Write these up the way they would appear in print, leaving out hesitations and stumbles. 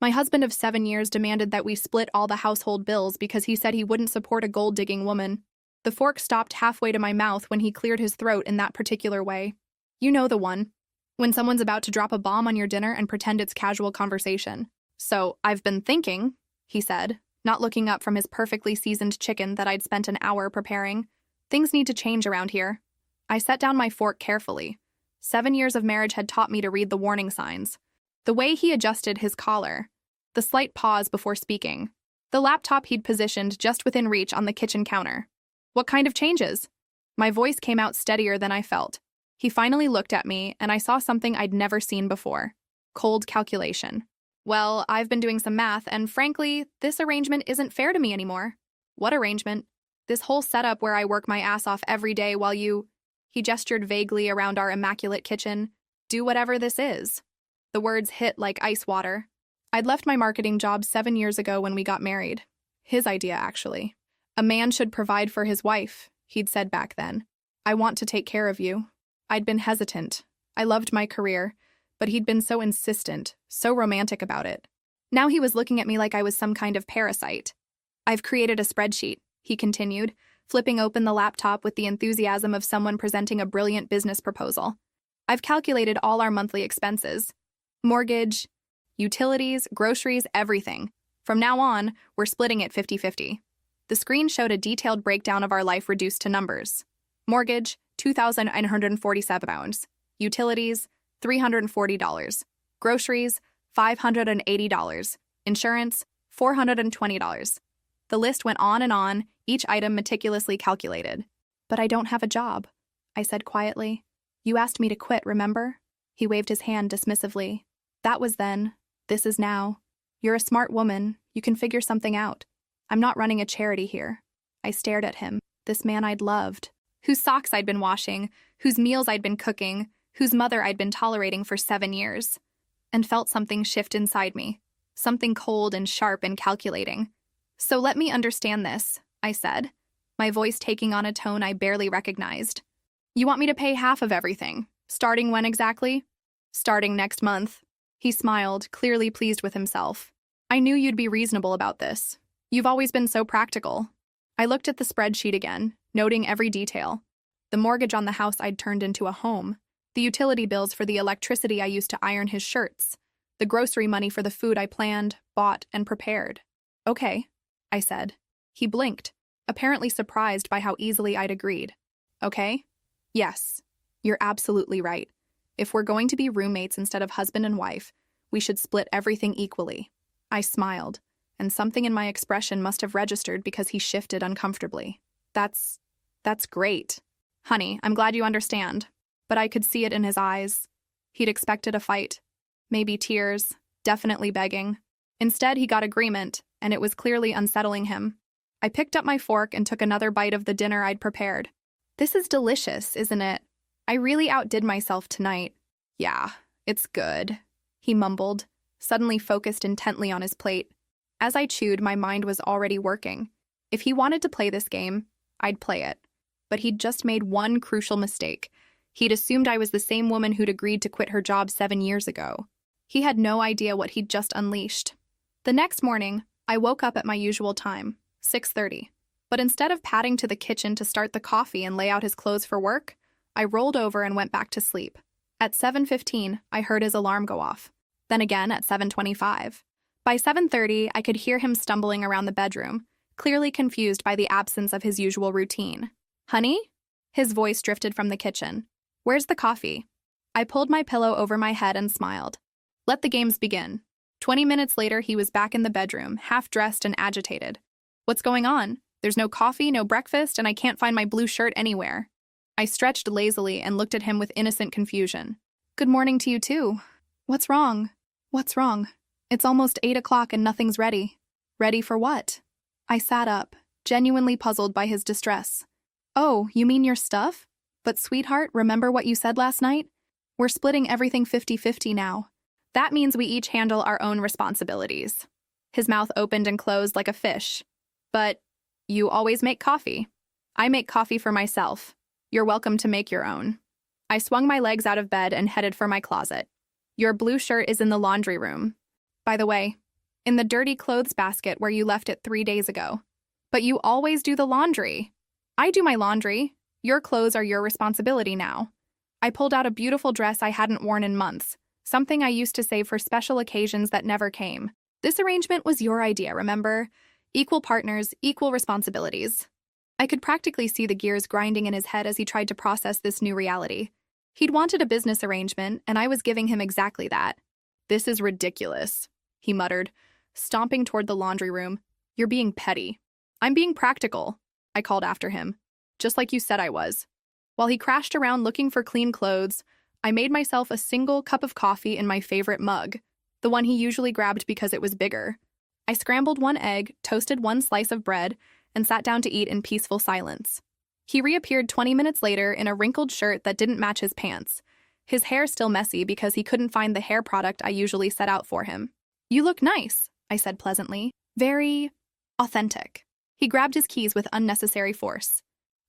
My husband of 7 years demanded that we split all the household bills because he said he wouldn't support a gold-digging woman. The fork stopped halfway to my mouth when he cleared his throat in that particular way. You know the one. When someone's about to drop a bomb on your dinner and pretend it's casual conversation. So, I've been thinking, he said, not looking up from his perfectly seasoned chicken that I'd spent an hour preparing. Things need to change around here. I set down my fork carefully. 7 years of marriage had taught me to read the warning signs. The way he adjusted his collar, the slight pause before speaking, the laptop he'd positioned just within reach on the kitchen counter. What kind of changes? My voice came out steadier than I felt. He finally looked at me, and I saw something I'd never seen before. Cold calculation. Well, I've been doing some math, and frankly, this arrangement isn't fair to me anymore. What arrangement? This whole setup where I work my ass off every day while you— He gestured vaguely around our immaculate kitchen. Do whatever this is. The words hit like ice water. I'd left my marketing job 7 years ago when we got married. His idea, actually. A man should provide for his wife, he'd said back then. I want to take care of you. I'd been hesitant. I loved my career, but he'd been so insistent, so romantic about it. Now he was looking at me like I was some kind of parasite. I've created a spreadsheet, he continued, flipping open the laptop with the enthusiasm of someone presenting a brilliant business proposal. I've calculated all our monthly expenses. Mortgage, utilities, groceries, everything. From now on, we're splitting it 50-50. The screen showed a detailed breakdown of our life reduced to numbers. Mortgage, £2,947. Utilities, $340. Groceries, $580. Insurance, $420. The list went on, each item meticulously calculated. But I don't have a job, I said quietly. You asked me to quit, remember? He waved his hand dismissively. That was then. This is now. You're a smart woman. You can figure something out. I'm not running a charity here. I stared at him, this man I'd loved, whose socks I'd been washing, whose meals I'd been cooking, whose mother I'd been tolerating for 7 years, and felt something shift inside me, something cold and sharp and calculating. So let me understand this, I said, my voice taking on a tone I barely recognized. You want me to pay half of everything. Starting when exactly? Starting next month. He smiled, clearly pleased with himself. I knew you'd be reasonable about this. You've always been so practical. I looked at the spreadsheet again, noting every detail. The mortgage on the house I'd turned into a home, the utility bills for the electricity I used to iron his shirts, the grocery money for the food I planned, bought, and prepared. Okay, I said. He blinked, apparently surprised by how easily I'd agreed. Okay? Yes, you're absolutely right. If we're going to be roommates instead of husband and wife, we should split everything equally. I smiled, and something in my expression must have registered because he shifted uncomfortably. That's great. Honey, I'm glad you understand. But I could see it in his eyes. He'd expected a fight. Maybe tears, definitely begging. Instead, he got agreement, and it was clearly unsettling him. I picked up my fork and took another bite of the dinner I'd prepared. This is delicious, isn't it? I really outdid myself tonight. Yeah, it's good, he mumbled, suddenly focused intently on his plate. As I chewed, my mind was already working. If he wanted to play this game, I'd play it. But he'd just made one crucial mistake. He'd assumed I was the same woman who'd agreed to quit her job 7 years ago. He had no idea what he'd just unleashed. The next morning, I woke up at my usual time, 6:30. But instead of padding to the kitchen to start the coffee and lay out his clothes for work, I rolled over and went back to sleep. At 7:15, I heard his alarm go off. Then again at 7:25. By 7:30, I could hear him stumbling around the bedroom, clearly confused by the absence of his usual routine. Honey? His voice drifted from the kitchen. Where's the coffee? I pulled my pillow over my head and smiled. Let the games begin. 20 minutes later, he was back in the bedroom, half-dressed and agitated. What's going on? There's no coffee, no breakfast, and I can't find my blue shirt anywhere. I stretched lazily and looked at him with innocent confusion. Good morning to you, too. What's wrong? What's wrong? It's almost 8 o'clock and nothing's ready. Ready for what? I sat up, genuinely puzzled by his distress. Oh, you mean your stuff? But sweetheart, remember what you said last night? We're splitting everything 50-50 now. That means we each handle our own responsibilities. His mouth opened and closed like a fish. But you always make coffee. I make coffee for myself. You're welcome to make your own. I swung my legs out of bed and headed for my closet. Your blue shirt is in the laundry room. By the way, In the dirty clothes basket where you left it 3 days ago. But you always do the laundry. I do my laundry. Your clothes are your responsibility now. I pulled out a beautiful dress I hadn't worn in months, something I used to save for special occasions that never came. This arrangement was your idea, remember? Equal partners, equal responsibilities. I could practically see the gears grinding in his head as he tried to process this new reality. He'd wanted a business arrangement, and I was giving him exactly that. "This is ridiculous," he muttered, stomping toward the laundry room. "You're being petty." "I'm being practical," I called after him, "just like you said I was." While he crashed around looking for clean clothes, I made myself a single cup of coffee in my favorite mug, the one he usually grabbed because it was bigger. I scrambled one egg, toasted one slice of bread, and sat down to eat in peaceful silence. He reappeared 20 minutes later in a wrinkled shirt that didn't match his pants, his hair still messy because he couldn't find the hair product I usually set out for him. "You look nice," I said pleasantly. "Very authentic." He grabbed his keys with unnecessary force.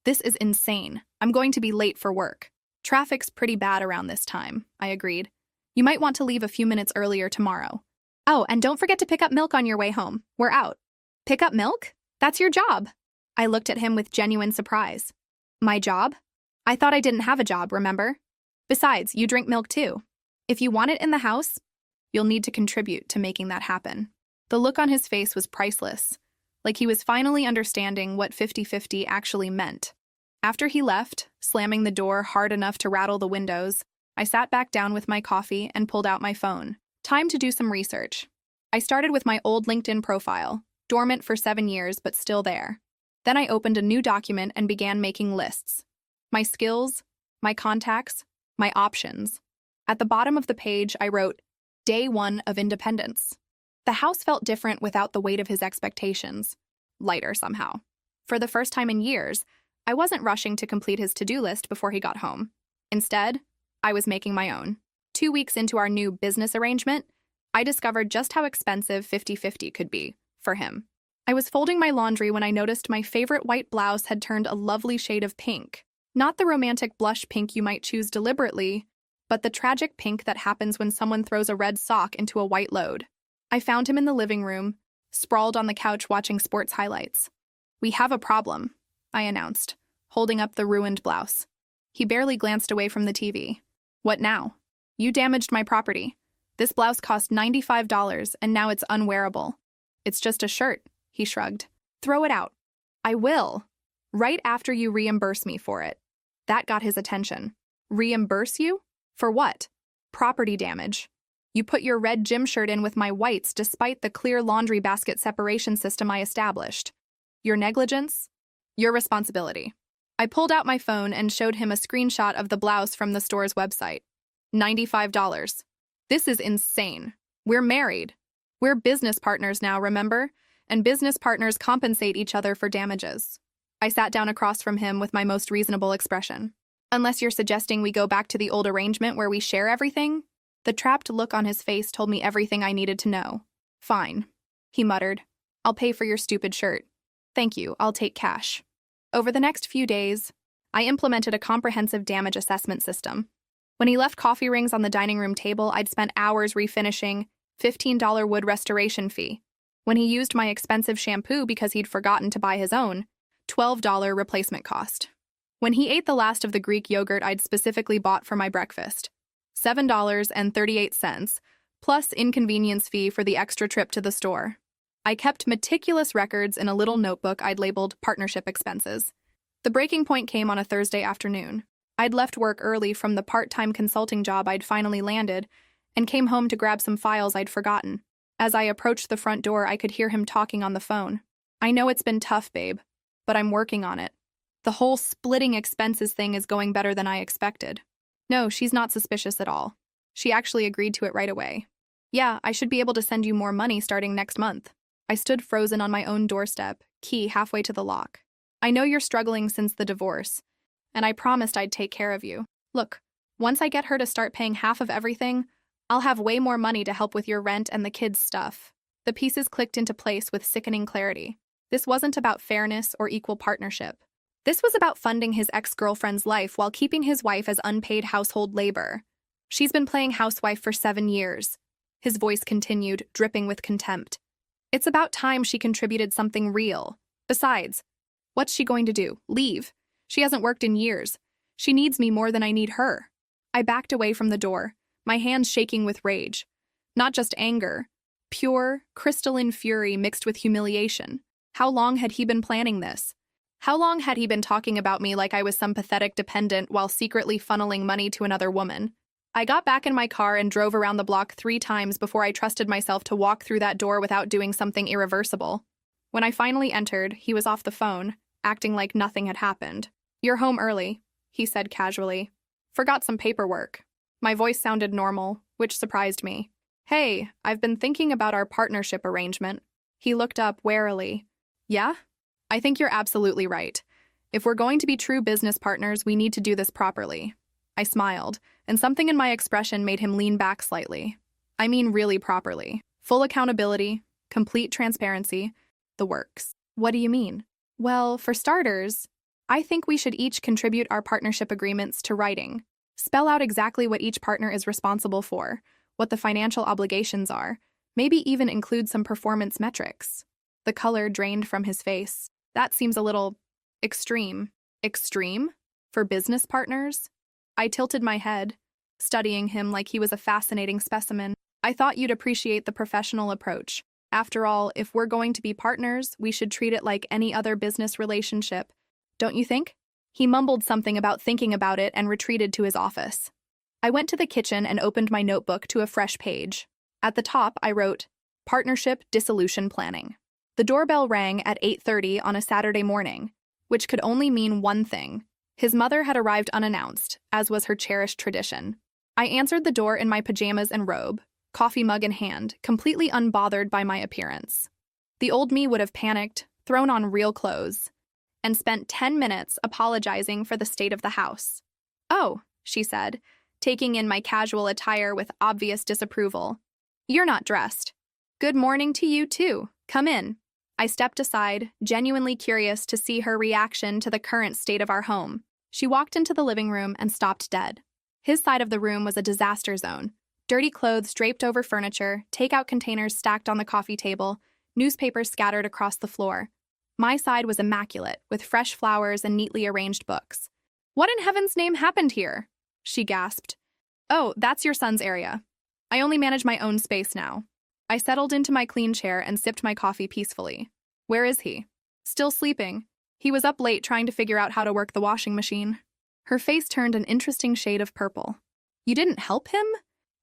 "This is insane. I'm going to be late for work." "Traffic's pretty bad around this time," I agreed. "You might want to leave a few minutes earlier tomorrow. Oh, and don't forget to pick up milk on your way home. We're out." "Pick up milk? That's your job." I looked at him with genuine surprise. "My job? I thought I didn't have a job, remember? Besides, you drink milk too. If you want it in the house, you'll need to contribute to making that happen." The look on his face was priceless, like he was finally understanding what 50-50 actually meant. After he left, slamming the door hard enough to rattle the windows, I sat back down with my coffee and pulled out my phone. Time to do some research. I started with my old LinkedIn profile, dormant for 7 years but still there. Then I opened a new document and began making lists. My skills, my contacts, my options. At the bottom of the page, I wrote, "Day 1 of independence." The house felt different without the weight of his expectations. Lighter somehow. For the first time in years, I wasn't rushing to complete his to-do list before he got home. Instead, I was making my own. 2 weeks into our new business arrangement, I discovered just how expensive 50-50 could be for him. I was folding my laundry when I noticed my favorite white blouse had turned a lovely shade of pink. Not the romantic blush pink you might choose deliberately, but the tragic pink that happens when someone throws a red sock into a white load. I found him in the living room, sprawled on the couch watching sports highlights. "We have a problem," I announced, holding up the ruined blouse. He barely glanced away from the TV. "What now?" "You damaged my property. This blouse cost $95 and now it's unwearable." "It's just a shirt," he shrugged. "Throw it out." "I will. Right after you reimburse me for it." That got his attention. "Reimburse you? For what?" "Property damage. You put your red gym shirt in with my whites despite the clear laundry basket separation system I established. Your negligence? Your responsibility." I pulled out my phone and showed him a screenshot of the blouse from the store's website. $95. "This is insane. We're married. We're business partners now, remember? And business partners compensate each other for damages." I sat down across from him with my most reasonable expression. "Unless you're suggesting we go back to the old arrangement where we share everything?" The trapped look on his face told me everything I needed to know. "Fine," he muttered. "I'll pay for your stupid shirt." "Thank you, I'll take cash." Over the next few days, I implemented a comprehensive damage assessment system. When he left coffee rings on the dining room table, I'd spent hours refinishing, $15 wood restoration fee. When he used my expensive shampoo because he'd forgotten to buy his own, $12 replacement cost. When he ate the last of the Greek yogurt I'd specifically bought for my breakfast, $7.38, plus inconvenience fee for the extra trip to the store. I kept meticulous records in a little notebook I'd labeled partnership expenses. The breaking point came on a Thursday afternoon. I'd left work early from the part-time consulting job I'd finally landed and came home to grab some files I'd forgotten. As I approached the front door, I could hear him talking on the phone. "I know it's been tough, babe, but I'm working on it. The whole splitting expenses thing is going better than I expected." No, she's not suspicious at all. She actually agreed to it right away. "Yeah, I should be able to send you more money starting next month." I stood frozen on my own doorstep, key halfway to the lock. "I know you're struggling since the divorce, and I promised I'd take care of you. Look, once I get her to start paying half of everything, I'll have way more money to help with your rent and the kids' stuff." The pieces clicked into place with sickening clarity. This wasn't about fairness or equal partnership. This was about funding his ex-girlfriend's life while keeping his wife as unpaid household labor. "She's been playing housewife for 7 years. His voice continued, dripping with contempt. It's about time she contributed something real. Besides, what's she going to do? Leave? She hasn't worked in years. She needs me more than I need her. I backed away from the door, my hands shaking with rage. Not just anger, pure, crystalline fury mixed with humiliation. How long had he been planning this? How long had he been talking about me like I was some pathetic dependent while secretly funneling money to another woman? I got back in my car and drove around the block 3 times before I trusted myself to walk through that door without doing something irreversible. When I finally entered, he was off the phone, acting like nothing had happened. "You're home early," he said casually. "Forgot some paperwork." My voice sounded normal, which surprised me. "Hey, I've been thinking about our partnership arrangement." He looked up warily. "Yeah? I think you're absolutely right. If we're going to be true business partners, we need to do this properly." I smiled, and something in my expression made him lean back slightly. "I mean really properly. Full accountability, complete transparency, the works." "What do you mean?" "Well, for starters, I think we should each contribute our partnership agreements to writing. Spell out exactly what each partner is responsible for, what the financial obligations are, maybe even include some performance metrics." The color drained from his face. "That seems a little extreme." "Extreme? For business partners?" I tilted my head, studying him like he was a fascinating specimen. "I thought you'd appreciate the professional approach. After all, if we're going to be partners, we should treat it like any other business relationship. Don't you think?" He mumbled something about thinking about it and retreated to his office. I went to the kitchen and opened my notebook to a fresh page. At the top, I wrote, "Partnership Dissolution Planning." The doorbell rang at 8:30 on a Saturday morning, which could only mean one thing. His mother had arrived unannounced, as was her cherished tradition. I answered the door in my pajamas and robe, coffee mug in hand, completely unbothered by my appearance. The old me would have panicked, thrown on real clothes, and spent 10 minutes apologizing for the state of the house. "Oh," she said, taking in my casual attire with obvious disapproval. "You're not dressed." "Good morning to you, too. Come in." I stepped aside, genuinely curious to see her reaction to the current state of our home. She walked into the living room and stopped dead. His side of the room was a disaster zone. Dirty clothes draped over furniture, takeout containers stacked on the coffee table, newspapers scattered across the floor. My side was immaculate, with fresh flowers and neatly arranged books. "What in heaven's name happened here?" she gasped. "Oh, that's your son's area. I only manage my own space now." I settled into my clean chair and sipped my coffee peacefully. "Where is he?" "Still sleeping. He was up late trying to figure out how to work the washing machine." Her face turned an interesting shade of purple. "You didn't help him?"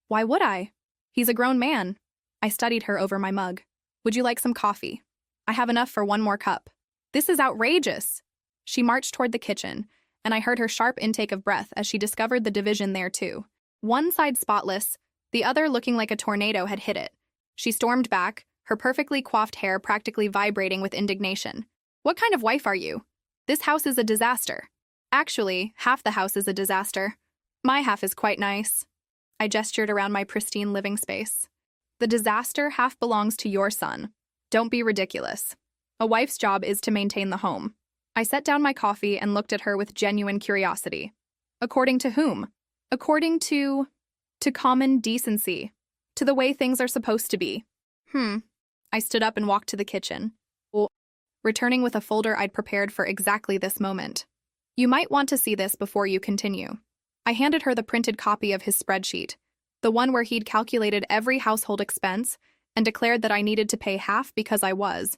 "Why would I? He's a grown man." I studied her over my mug. "Would you like some coffee?" "I have enough for one more cup." "This is outrageous." She marched toward the kitchen, and I heard her sharp intake of breath as she discovered the division there too. One side spotless, the other looking like a tornado had hit it. She stormed back, her perfectly coiffed hair practically vibrating with indignation. "What kind of wife are you? This house is a disaster." "Actually, half the house is a disaster. My half is quite nice." I gestured around my pristine living space. "The disaster half belongs to your son. Don't be ridiculous. A wife's job is to maintain the home." I set down my coffee and looked at her with genuine curiosity. "According to whom?" "According to common decency. To the way things are supposed to be." I stood up and walked to the kitchen, returning with a folder I'd prepared for exactly this moment. "You might want to see this before you continue." I handed her the printed copy of his spreadsheet, the one where he'd calculated every household expense and declared that I needed to pay half because I was,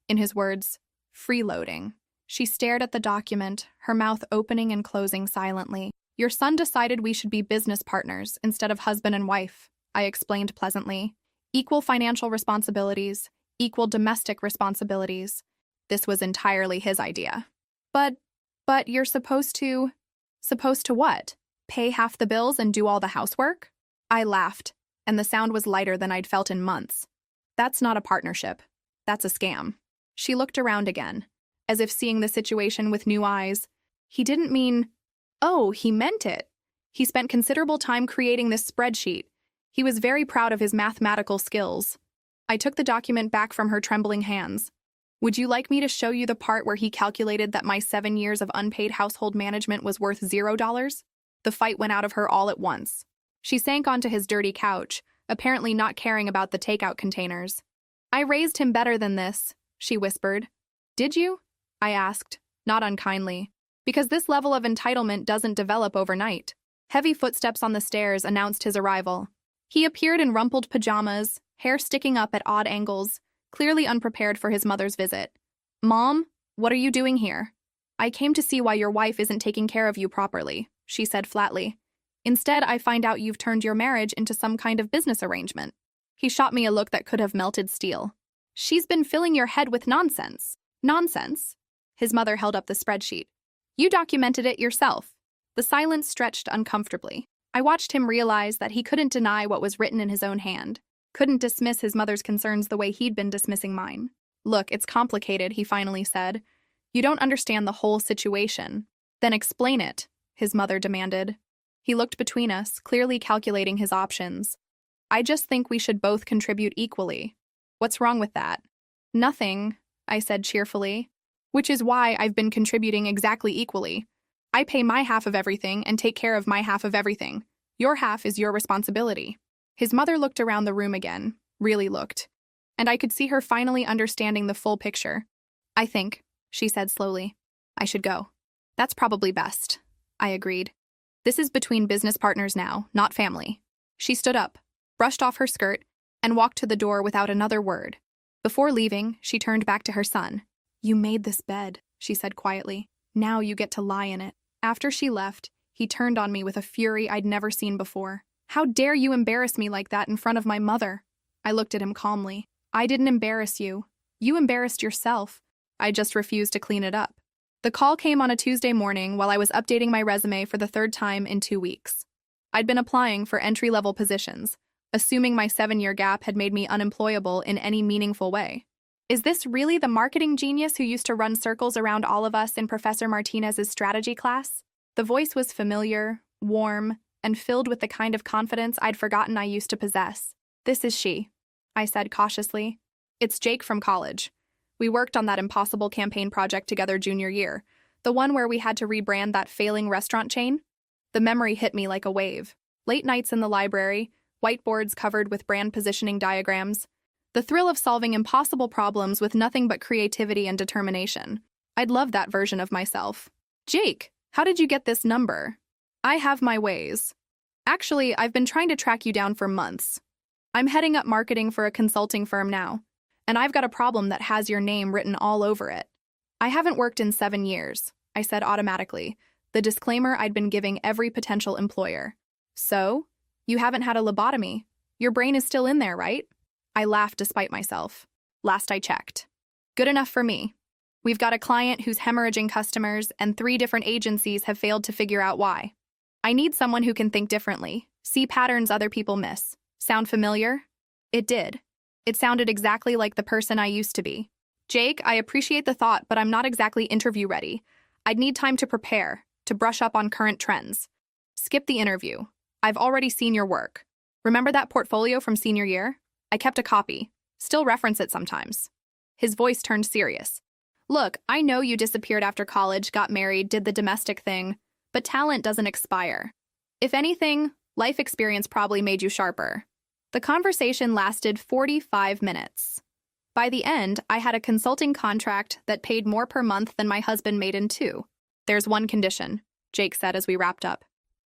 in his words, freeloading. She stared at the document, her mouth opening and closing silently. "Your son decided we should be business partners instead of husband and wife," I explained pleasantly. "Equal financial responsibilities, equal domestic responsibilities." This was entirely his idea. But you're supposed to what? Pay half the bills and do all the housework?" I laughed, and the sound was lighter than I'd felt in months. "That's not a partnership. That's a scam." She looked around again, as if seeing the situation with new eyes. "He didn't mean—" "Oh, he meant it. He spent considerable time creating this spreadsheet. He was very proud of his mathematical skills." I took the document back from her trembling hands. "Would you like me to show you the part where he calculated that my 7 years of unpaid household management was worth $0? The fight went out of her all at once. She sank onto his dirty couch, apparently not caring about the takeout containers. I raised him better than this, she whispered. Did you? I asked, not unkindly, because this level of entitlement doesn't develop overnight. Heavy footsteps on the stairs announced his arrival. He appeared in rumpled pajamas, hair sticking up at odd angles, clearly unprepared for his mother's visit. Mom, what are you doing here? I came to see why your wife isn't taking care of you properly, she said flatly. Instead, I find out you've turned your marriage into some kind of business arrangement. He shot me a look that could have melted steel. She's been filling your head with nonsense. Nonsense? His mother held up the spreadsheet. You documented it yourself. The silence stretched uncomfortably. I watched him realize that he couldn't deny what was written in his own hand, couldn't dismiss his mother's concerns the way he'd been dismissing mine. Look, it's complicated, he finally said. You don't understand the whole situation. Then explain it, his mother demanded. He looked between us, clearly calculating his options. I just think we should both contribute equally. What's wrong with that? Nothing, I said cheerfully. Which is why I've been contributing exactly equally. I pay my half of everything and take care of my half of everything. Your half is your responsibility. His mother looked around the room again, really looked, and I could see her finally understanding the full picture. I think, she said slowly, I should go. That's probably best, I agreed. This is between business partners now, not family. She stood up, brushed off her skirt, and walked to the door without another word. Before leaving, she turned back to her son. You made this bed, she said quietly. Now you get to lie in it. After she left, he turned on me with a fury I'd never seen before. How dare you embarrass me like that in front of my mother? I looked at him calmly. I didn't embarrass you. You embarrassed yourself. I just refused to clean it up. The call came on a Tuesday morning while I was updating my resume for the third time in 2 weeks. I'd been applying for entry-level positions, assuming my 7-year gap had made me unemployable in any meaningful way. Is this really the marketing genius who used to run circles around all of us in Professor Martinez's strategy class? The voice was familiar, warm, and filled with the kind of confidence I'd forgotten I used to possess. This is she, I said cautiously. It's Jake from college. We worked on that impossible campaign project together junior year, the one where we had to rebrand that failing restaurant chain. The memory hit me like a wave. Late nights in the library, whiteboards covered with brand positioning diagrams, the thrill of solving impossible problems with nothing but creativity and determination. I'd love that version of myself. Jake, how did you get this number? I have my ways. Actually, I've been trying to track you down for months. I'm heading up marketing for a consulting firm now, and I've got a problem that has your name written all over it. I haven't worked in 7 years, I said automatically, the disclaimer I'd been giving every potential employer. So? You haven't had a lobotomy. Your brain is still in there, right? I laughed despite myself. Last I checked. Good enough for me. We've got a client who's hemorrhaging customers, and 3 different agencies have failed to figure out why. I need someone who can think differently, see patterns other people miss. Sound familiar? It did. It sounded exactly like the person I used to be. Jake, I appreciate the thought, but I'm not exactly interview ready. I'd need time to prepare, to brush up on current trends. Skip the interview. I've already seen your work. Remember that portfolio from senior year? I kept a copy. Still reference it sometimes. His voice turned serious. Look, I know you disappeared after college, got married, did the domestic thing, but talent doesn't expire. If anything, life experience probably made you sharper. The conversation lasted 45 minutes. By the end, I had a consulting contract that paid more per month than my husband made in 2. There's one condition, Jake said as we wrapped up.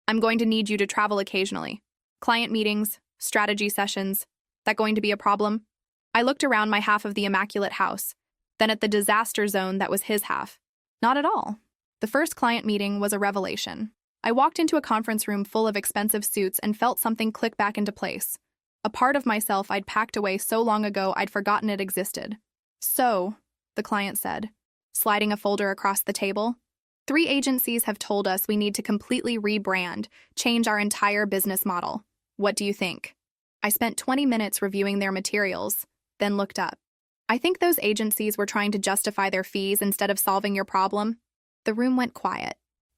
I'm going to need you to travel occasionally. Client meetings, strategy sessions. That going to be a problem? I looked around my half of the immaculate house, then at the disaster zone that was his half. Not at all. The first client meeting was a revelation. I walked into a conference room full of expensive suits and felt something click back into place. A part of myself I'd packed away so long ago I'd forgotten it existed. So, the client said, sliding a folder across the table, 3 agencies have told us we need to completely rebrand, change our entire business model. What do you think? I spent 20 minutes reviewing their materials, then looked up. I think those agencies were trying to justify their fees instead of solving your problem. The room went quiet.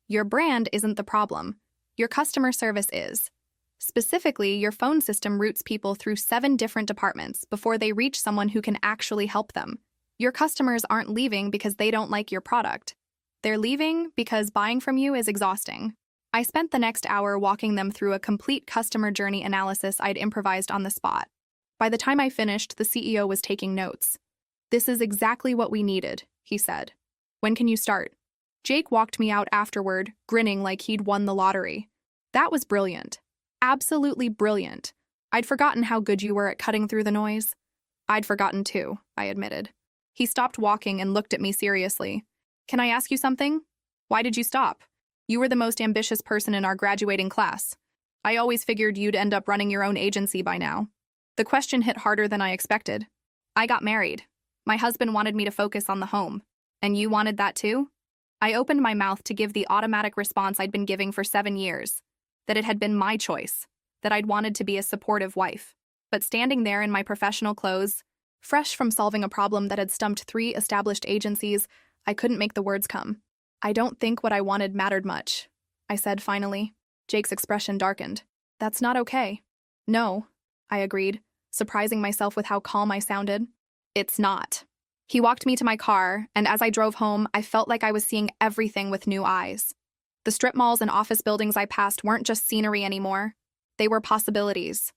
Your brand isn't the problem. Your customer service is. Specifically, your phone system routes people through 7 different departments before they reach someone who can actually help them. Your customers aren't leaving because they don't like your product. They're leaving because buying from you is exhausting. I spent the next hour walking them through a complete customer journey analysis I'd improvised on the spot. By the time I finished, the CEO was taking notes. "This is exactly what we needed," he said. "When can you start?" Jake walked me out afterward, grinning like he'd won the lottery. "That was brilliant. Absolutely brilliant. I'd forgotten how good you were at cutting through the noise." "I'd forgotten too," I admitted. He stopped walking and looked at me seriously. "Can I ask you something? Why did you stop? You were the most ambitious person in our graduating class. I always figured you'd end up running your own agency by now." The question hit harder than I expected. "I got married. My husband wanted me to focus on the home. And you wanted that too?" I opened my mouth to give the automatic response I'd been giving for 7 years, that it had been my choice, that I'd wanted to be a supportive wife. But standing there in my professional clothes, fresh from solving a problem that had stumped 3 established agencies, I couldn't make the words come. "I don't think what I wanted mattered much," I said finally. Jake's expression darkened. "That's not okay." "No," I agreed, surprising myself with how calm I sounded. "It's not." He walked me to my car, and as I drove home, I felt like I was seeing everything with new eyes. The strip malls and office buildings I passed weren't just scenery anymore. They were possibilities,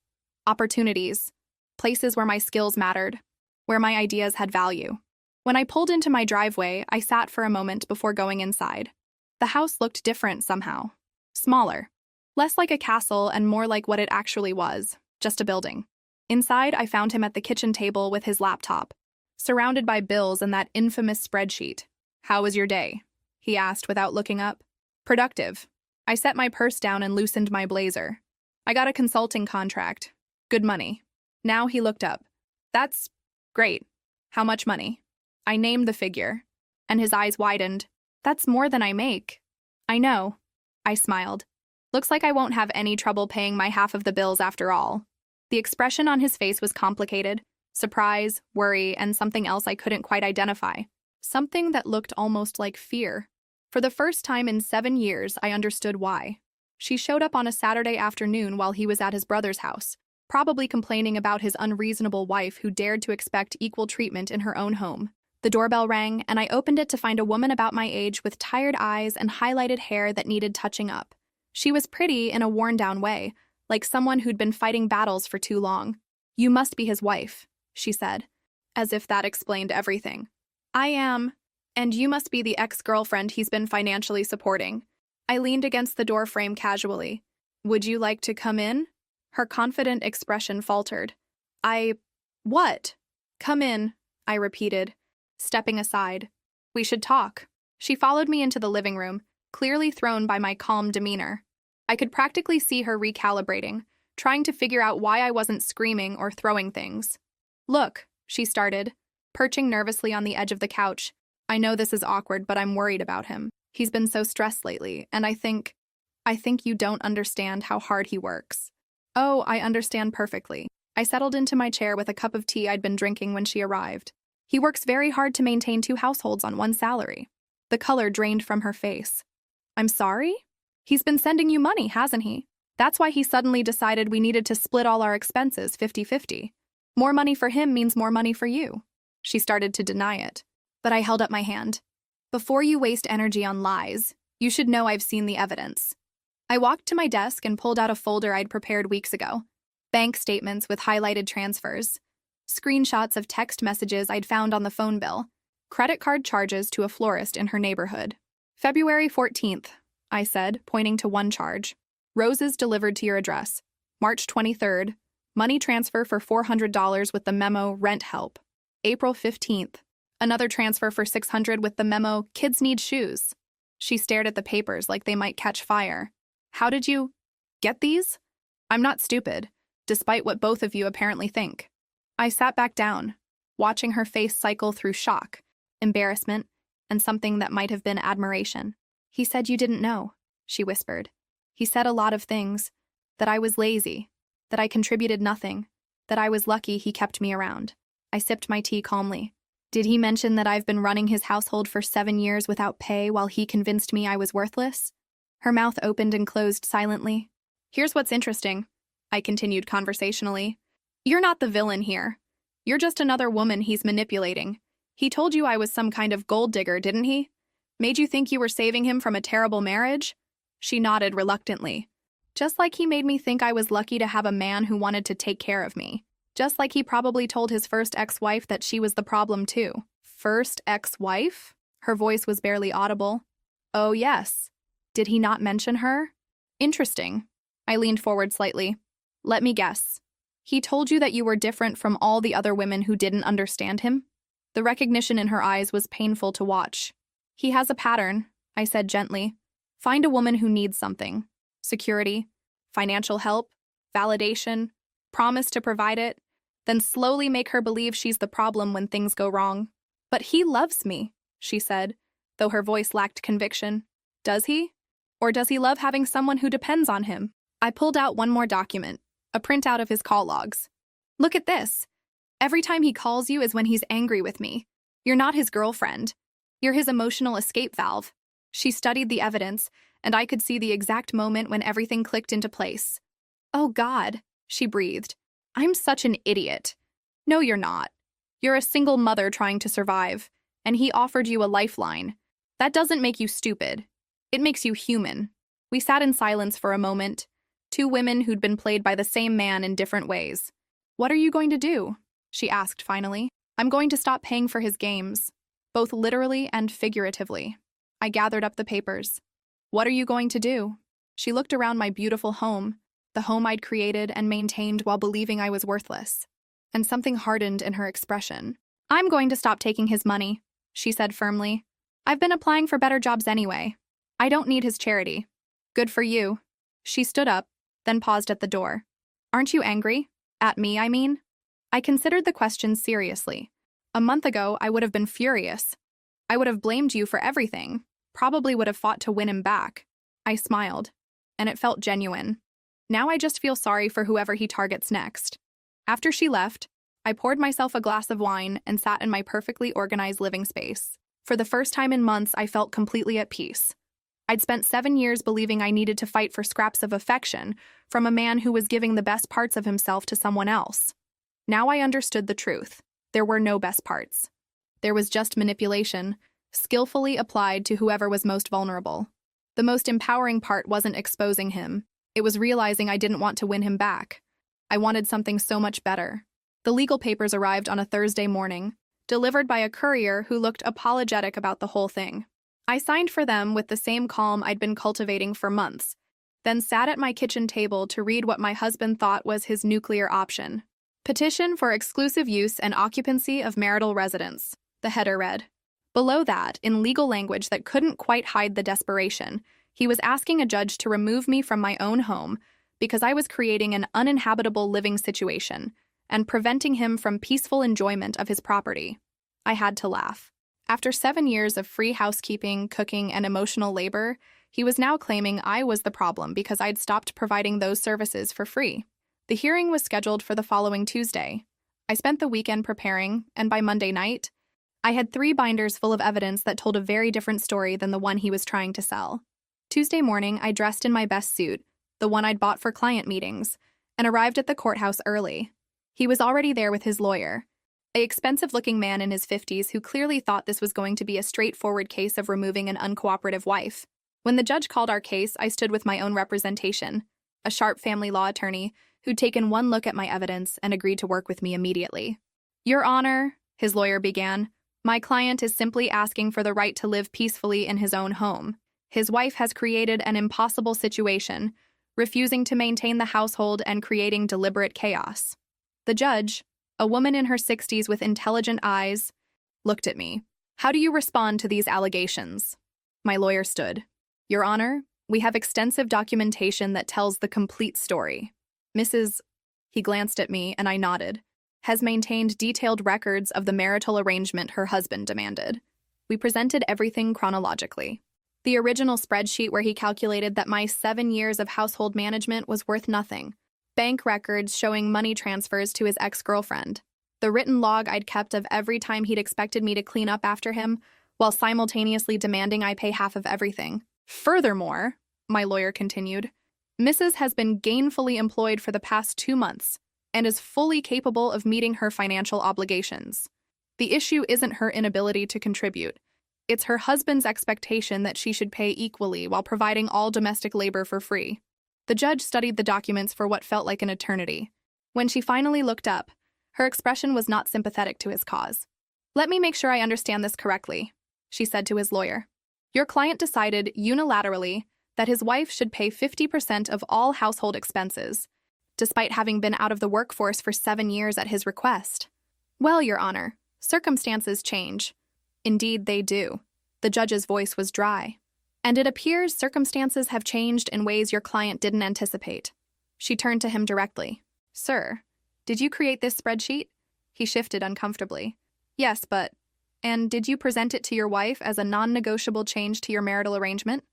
opportunities, places where my skills mattered, where my ideas had value. When I pulled into my driveway, I sat for a moment before going inside. The house looked different somehow. Smaller. Less like a castle and more like what it actually was, just a building. Inside, I found him at the kitchen table with his laptop, surrounded by bills and that infamous spreadsheet. "How was your day?" he asked without looking up. "Productive." I set my purse down and loosened my blazer. "I got a consulting contract. Good money." Now he looked up. "That's great. How much money?" I named the figure, and his eyes widened. "That's more than I make." "I know." I smiled. "Looks like I won't have any trouble paying my half of the bills after all." The expression on his face was complicated. Surprise, worry, and something else I couldn't quite identify. Something that looked almost like fear. For the first time in 7 years, I understood why. She showed up on a Saturday afternoon while he was at his brother's house, probably complaining about his unreasonable wife who dared to expect equal treatment in her own home. The doorbell rang, and I opened it to find a woman about my age with tired eyes and highlighted hair that needed touching up. She was pretty in a worn-down way, like someone who'd been fighting battles for too long. "You must be his wife," she said, as if that explained everything. "I am, and you must be the ex-girlfriend he's been financially supporting." I leaned against the door frame casually. "Would you like to come in?" Her confident expression faltered. What?" "Come in," I repeated, stepping aside. "We should talk." She followed me into the living room, clearly thrown by my calm demeanor. I could practically see her recalibrating, trying to figure out why I wasn't screaming or throwing things. "Look," she started, perching nervously on the edge of the couch. "I know this is awkward, but I'm worried about him. He's been so stressed lately, and I think you don't understand how hard he works." "Oh, I understand perfectly." I settled into my chair with a cup of tea I'd been drinking when she arrived. "He works very hard to maintain 2 households on one salary." The color drained from her face. "I'm sorry? He's been sending you money, hasn't he? That's why he suddenly decided we needed to split all our expenses 50-50. More money for him means more money for you." She started to deny it, but I held up my hand. "Before you waste energy on lies, you should know I've seen the evidence." I walked to my desk and pulled out a folder I'd prepared weeks ago. Bank statements with highlighted transfers, screenshots of text messages I'd found on the phone bill, credit card charges to a florist in her neighborhood. "February 14th, I said, pointing to one charge. "Roses delivered to your address. March 23rd, money transfer for $400 with the memo rent help. April 15th, another transfer for $600 with the memo kids need shoes." She stared at the papers like they might catch fire. "How did you get these?" "I'm not stupid, despite what both of you apparently think." I sat back down, watching her face cycle through shock, embarrassment, and something that might have been admiration. "He said you didn't know," she whispered. "He said a lot of things, that I was lazy, that I contributed nothing, that I was lucky he kept me around." I sipped my tea calmly. "Did he mention that I've been running his household for 7 years without pay while he convinced me I was worthless?" Her mouth opened and closed silently. "Here's what's interesting," I continued conversationally. "You're not the villain here. You're just another woman he's manipulating. He told you I was some kind of gold digger, didn't he? Made you think you were saving him from a terrible marriage?" She nodded reluctantly. "Just like he made me think I was lucky to have a man who wanted to take care of me." Just like he probably told his first ex-wife that she was the problem too. First ex-wife? Her voice was barely audible. Oh, yes. Did he not mention her? Interesting. I leaned forward slightly. Let me guess. He told you that you were different from all the other women who didn't understand him? The recognition in her eyes was painful to watch. He has a pattern, I said gently. Find a woman who needs something. Security, financial help, validation, promise to provide it, then slowly make her believe she's the problem when things go wrong. But he loves me, she said, though her voice lacked conviction. Does he? Or does he love having someone who depends on him? I pulled out one more document, a printout of his call logs. Look at this. Every time he calls you is when he's angry with me. You're not his girlfriend. You're his emotional escape valve. She studied the evidence, and I could see the exact moment when everything clicked into place. Oh God, she breathed. I'm such an idiot. No, you're not. You're a single mother trying to survive, and he offered you a lifeline. That doesn't make you stupid. It makes you human. We sat in silence for a moment, two women who'd been played by the same man in different ways. What are you going to do? She asked finally. I'm going to stop paying for his games, both literally and figuratively. I gathered up the papers. What are you going to do? She looked around my beautiful home, the home I'd created and maintained while believing I was worthless. And something hardened in her expression. I'm going to stop taking his money, she said firmly. I've been applying for better jobs anyway. I don't need his charity. Good for you. She stood up, then paused at the door. Aren't you angry? At me, I mean? I considered the question seriously. A month ago, I would have been furious. I would have blamed you for everything, probably would have fought to win him back. I smiled, and it felt genuine. Now I just feel sorry for whoever he targets next. After she left, I poured myself a glass of wine and sat in my perfectly organized living space. For the first time in months, I felt completely at peace. I'd spent 7 years believing I needed to fight for scraps of affection from a man who was giving the best parts of himself to someone else. Now I understood the truth. There were no best parts. There was just manipulation, skillfully applied to whoever was most vulnerable. The most empowering part wasn't exposing him. It was realizing I didn't want to win him back. I wanted something so much better. The legal papers arrived on a Thursday morning, delivered by a courier who looked apologetic about the whole thing. I signed for them with the same calm I'd been cultivating for months, then sat at my kitchen table to read what my husband thought was his nuclear option. Petition for exclusive use and occupancy of marital residence, the header read. Below that, in legal language that couldn't quite hide the desperation, he was asking a judge to remove me from my own home because I was creating an uninhabitable living situation and preventing him from peaceful enjoyment of his property. I had to laugh. After 7 years of free housekeeping, cooking, and emotional labor, he was now claiming I was the problem because I'd stopped providing those services for free. The hearing was scheduled for the following Tuesday. I spent the weekend preparing, and by Monday night, I had 3 binders full of evidence that told a very different story than the one he was trying to sell. Tuesday morning, I dressed in my best suit, the one I'd bought for client meetings, and arrived at the courthouse early. He was already there with his lawyer, an expensive-looking man in his 50s who clearly thought this was going to be a straightforward case of removing an uncooperative wife. When the judge called our case, I stood with my own representation, a sharp family law attorney who'd taken one look at my evidence and agreed to work with me immediately. Your Honor, his lawyer began, my client is simply asking for the right to live peacefully in his own home. His wife has created an impossible situation, refusing to maintain the household and creating deliberate chaos. The judge, a woman in her 60s with intelligent eyes, looked at me. How do you respond to these allegations? My lawyer stood. Your Honor, we have extensive documentation that tells the complete story. Mrs. He glanced at me and I nodded. Has maintained detailed records of the marital arrangement her husband demanded. We presented everything chronologically. The original spreadsheet where he calculated that my 7 years of household management was worth nothing. Bank records showing money transfers to his ex-girlfriend. The written log I'd kept of every time he'd expected me to clean up after him, while simultaneously demanding I pay half of everything. Furthermore, my lawyer continued, Mrs. has been gainfully employed for the past 2 months and is fully capable of meeting her financial obligations. The issue isn't her inability to contribute. It's her husband's expectation that she should pay equally while providing all domestic labor for free. The judge studied the documents for what felt like an eternity. When she finally looked up, Her expression was not sympathetic to his cause. "Let me make sure I understand this correctly," she said to his lawyer. "Your client decided unilaterally that his wife should pay 50% of all household expenses, despite having been out of the workforce for 7 years at his request." "Well, Your Honor, circumstances change." "Indeed they do." The judge's voice was dry. "And it appears circumstances have changed in ways your client didn't anticipate." She turned to him directly. "Sir, did you create this spreadsheet?" He shifted uncomfortably. "Yes, but... And did you present it to your wife as a non-negotiable change to your marital arrangement?"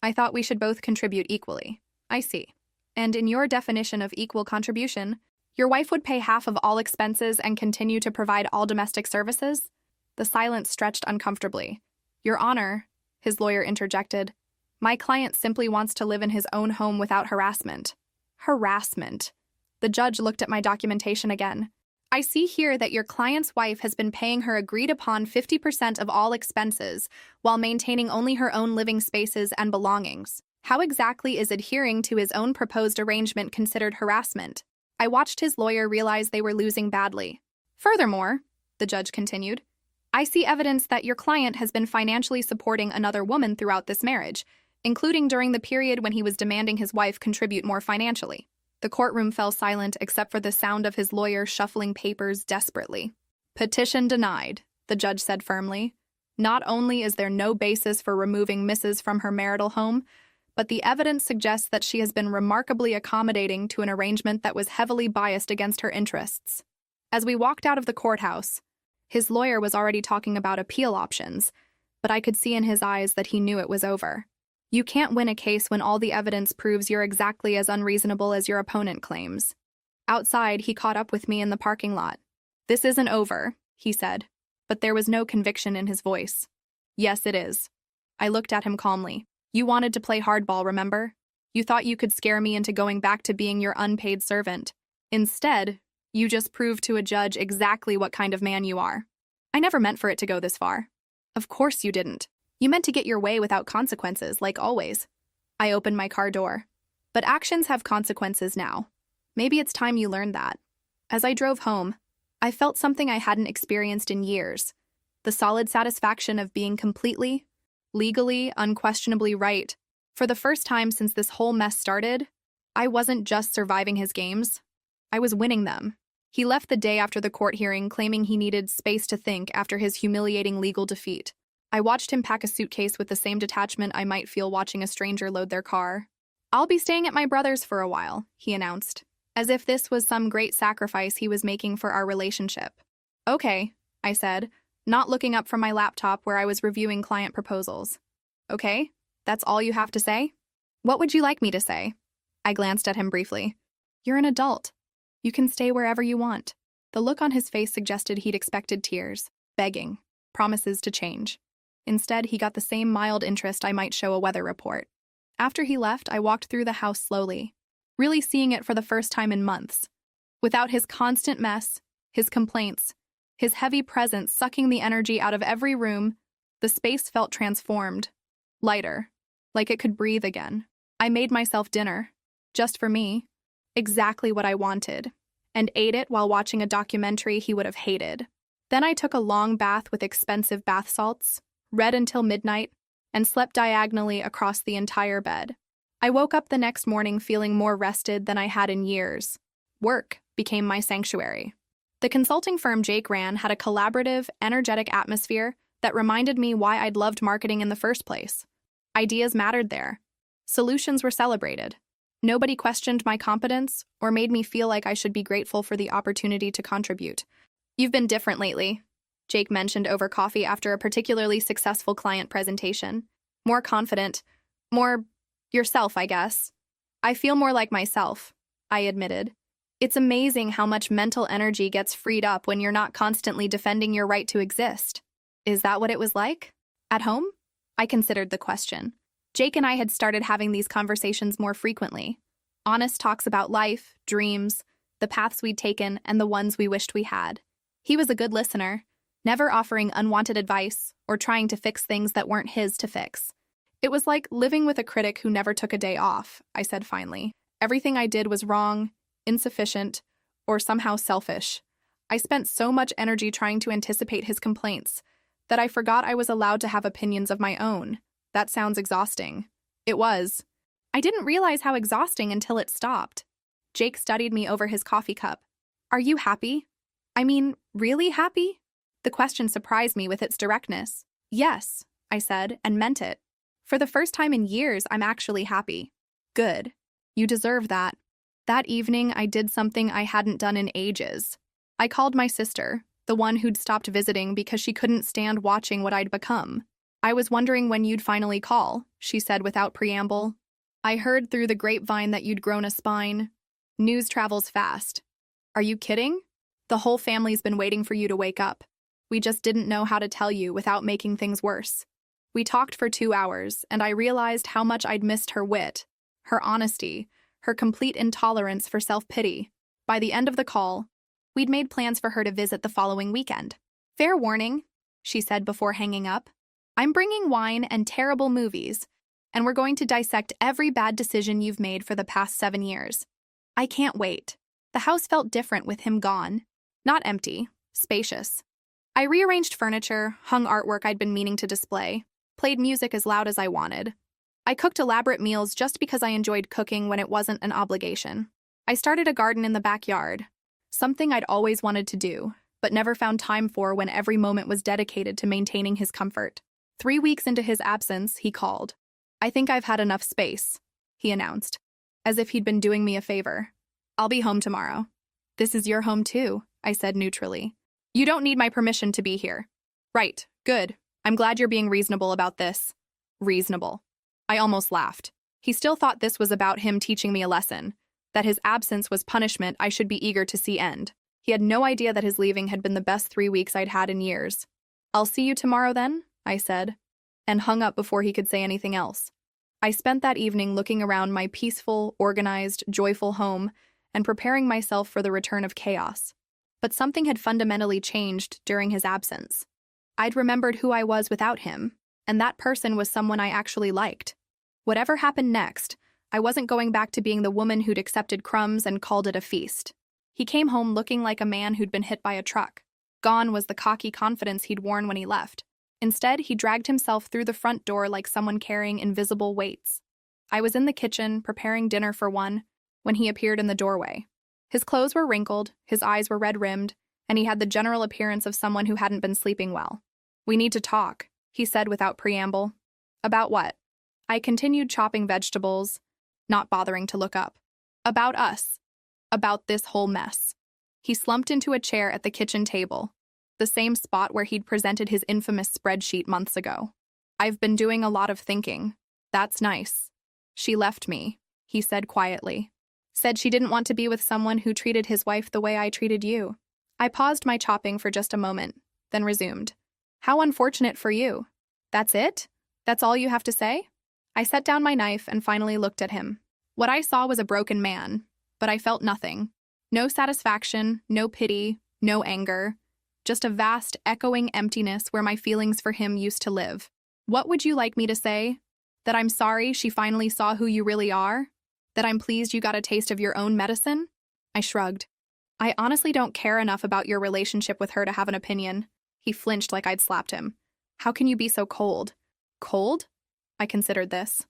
"I thought we should both contribute equally." "I see. And in your definition of equal contribution, your wife would pay half of all expenses and continue to provide all domestic services?" The silence stretched uncomfortably. "Your Honor," his lawyer interjected, "my client simply wants to live in his own home without harassment." Harassment. The judge looked at my documentation again. "I see here that your client's wife has been paying her agreed-upon 50% of all expenses while maintaining only her own living spaces and belongings. How exactly is adhering to his own proposed arrangement considered harassment?" I watched his lawyer realize they were losing badly. "Furthermore," the judge continued, "I see evidence that your client has been financially supporting another woman throughout this marriage, including during the period when he was demanding his wife contribute more financially." The courtroom fell silent except for the sound of his lawyer shuffling papers desperately. "Petition denied," the judge said firmly. "Not only is there no basis for removing Mrs. from her marital home, but the evidence suggests that she has been remarkably accommodating to an arrangement that was heavily biased against her interests." As we walked out of the courthouse, his lawyer was already talking about appeal options, but I could see in his eyes that he knew it was over. You can't win a case when all the evidence proves you're exactly as unreasonable as your opponent claims. Outside, he caught up with me in the parking lot. "This isn't over," he said, but there was no conviction in his voice. "Yes, it is." I looked at him calmly. "You wanted to play hardball, remember? You thought you could scare me into going back to being your unpaid servant. Instead, you just proved to a judge exactly what kind of man you are. I never meant for it to go this far." "Of course you didn't. You meant to get your way without consequences, like always." I opened my car door. "But actions have consequences now. Maybe it's time you learned that." As I drove home, I felt something I hadn't experienced in years. The solid satisfaction of being completely, legally, unquestionably right. For the first time since this whole mess started, I wasn't just surviving his games. I was winning them. He left the day after the court hearing claiming he needed space to think after his humiliating legal defeat. I watched him pack a suitcase with the same detachment I might feel watching a stranger load their car. "I'll be staying at my brother's for a while," he announced, as if this was some great sacrifice he was making for our relationship. "Okay," I said, not looking up from my laptop where I was reviewing client proposals. "Okay, that's all you have to say? What would you like me to say?" I glanced at him briefly. "You're an adult. You can stay wherever you want." The look on his face suggested he'd expected tears, begging, promises to change. Instead, he got the same mild interest I might show a weather report. After he left, I walked through the house slowly, really seeing it for the first time in months. Without his constant mess, his complaints, his heavy presence sucking the energy out of every room, the space felt transformed, lighter, like it could breathe again. I made myself dinner, just for me, exactly what I wanted, and ate it while watching a documentary he would have hated. Then I took a long bath with expensive bath salts, read until midnight, and slept diagonally across the entire bed. I woke up the next morning feeling more rested than I had in years. Work became my sanctuary. The consulting firm Jake ran had a collaborative, energetic atmosphere that reminded me why I'd loved marketing in the first place. Ideas mattered there. Solutions were celebrated. Nobody questioned my competence or made me feel like I should be grateful for the opportunity to contribute. "You've been different lately," Jake mentioned over coffee after a particularly successful client presentation. "More confident. More yourself, I guess." "I feel more like myself," I admitted. "It's amazing how much mental energy gets freed up when you're not constantly defending your right to exist." "Is that what it was like? At home?" I considered the question. Jake and I had started having these conversations more frequently. Honest talks about life, dreams, the paths we'd taken, and the ones we wished we had. He was a good listener, never offering unwanted advice or trying to fix things that weren't his to fix. "It was like living with a critic who never took a day off," I said finally. "Everything I did was wrong, insufficient, or somehow selfish. I spent so much energy trying to anticipate his complaints that I forgot I was allowed to have opinions of my own. That sounds exhausting. It was. I didn't realize how exhausting until it stopped. Jake studied me over his coffee cup. Are you happy? I mean, really happy? The question surprised me with its directness. Yes, I said, and meant it. For the first time in years, I'm actually happy. Good. You deserve that. That evening, I did something I hadn't done in ages. I called my sister, the one who'd stopped visiting because she couldn't stand watching what I'd become. I was wondering when you'd finally call, she said without preamble. I heard through the grapevine that you'd grown a spine. News travels fast. Are you kidding? The whole family's been waiting for you to wake up. We just didn't know how to tell you without making things worse. We talked for 2 hours, and I realized how much I'd missed her wit, her honesty, her complete intolerance for self-pity. By the end of the call, we'd made plans for her to visit the following weekend. Fair warning, she said before hanging up. I'm bringing wine and terrible movies, and we're going to dissect every bad decision you've made for the past 7 years. I can't wait. The house felt different with him gone. Not empty, spacious. I rearranged furniture, hung artwork I'd been meaning to display, played music as loud as I wanted. I cooked elaborate meals just because I enjoyed cooking when it wasn't an obligation. I started a garden in the backyard, something I'd always wanted to do, but never found time for when every moment was dedicated to maintaining his comfort. 3 weeks into his absence, he called. I think I've had enough space, he announced, as if he'd been doing me a favor. I'll be home tomorrow. This is your home too, I said neutrally. You don't need my permission to be here. Right, good. I'm glad you're being reasonable about this. Reasonable. I almost laughed. He still thought this was about him teaching me a lesson, that his absence was punishment I should be eager to see end. He had no idea that his leaving had been the best 3 weeks I'd had in years. I'll see you tomorrow then, I said, and hung up before he could say anything else. I spent that evening looking around my peaceful, organized, joyful home and preparing myself for the return of chaos. But something had fundamentally changed during his absence. I'd remembered who I was without him, and that person was someone I actually liked. Whatever happened next, I wasn't going back to being the woman who'd accepted crumbs and called it a feast. He came home looking like a man who'd been hit by a truck. Gone was the cocky confidence he'd worn when he left. Instead, he dragged himself through the front door like someone carrying invisible weights. I was in the kitchen, preparing dinner for one, when he appeared in the doorway. His clothes were wrinkled, his eyes were red-rimmed, and he had the general appearance of someone who hadn't been sleeping well. We need to talk, he said without preamble. About what? I continued chopping vegetables, not bothering to look up. About us. About this whole mess. He slumped into a chair at the kitchen table, the same spot where he'd presented his infamous spreadsheet months ago. I've been doing a lot of thinking. That's nice. She left me, he said quietly. Said she didn't want to be with someone who treated his wife the way I treated you. I paused my chopping for just a moment, then resumed. How unfortunate for you. That's it? That's all you have to say? I set down my knife and finally looked at him. What I saw was a broken man, but I felt nothing. No satisfaction, no pity, no anger. Just a vast, echoing emptiness where my feelings for him used to live. What would you like me to say? That I'm sorry she finally saw who you really are? That I'm pleased you got a taste of your own medicine? I shrugged. I honestly don't care enough about your relationship with her to have an opinion. He flinched like I'd slapped him. How can you be so cold? Cold? I considered this.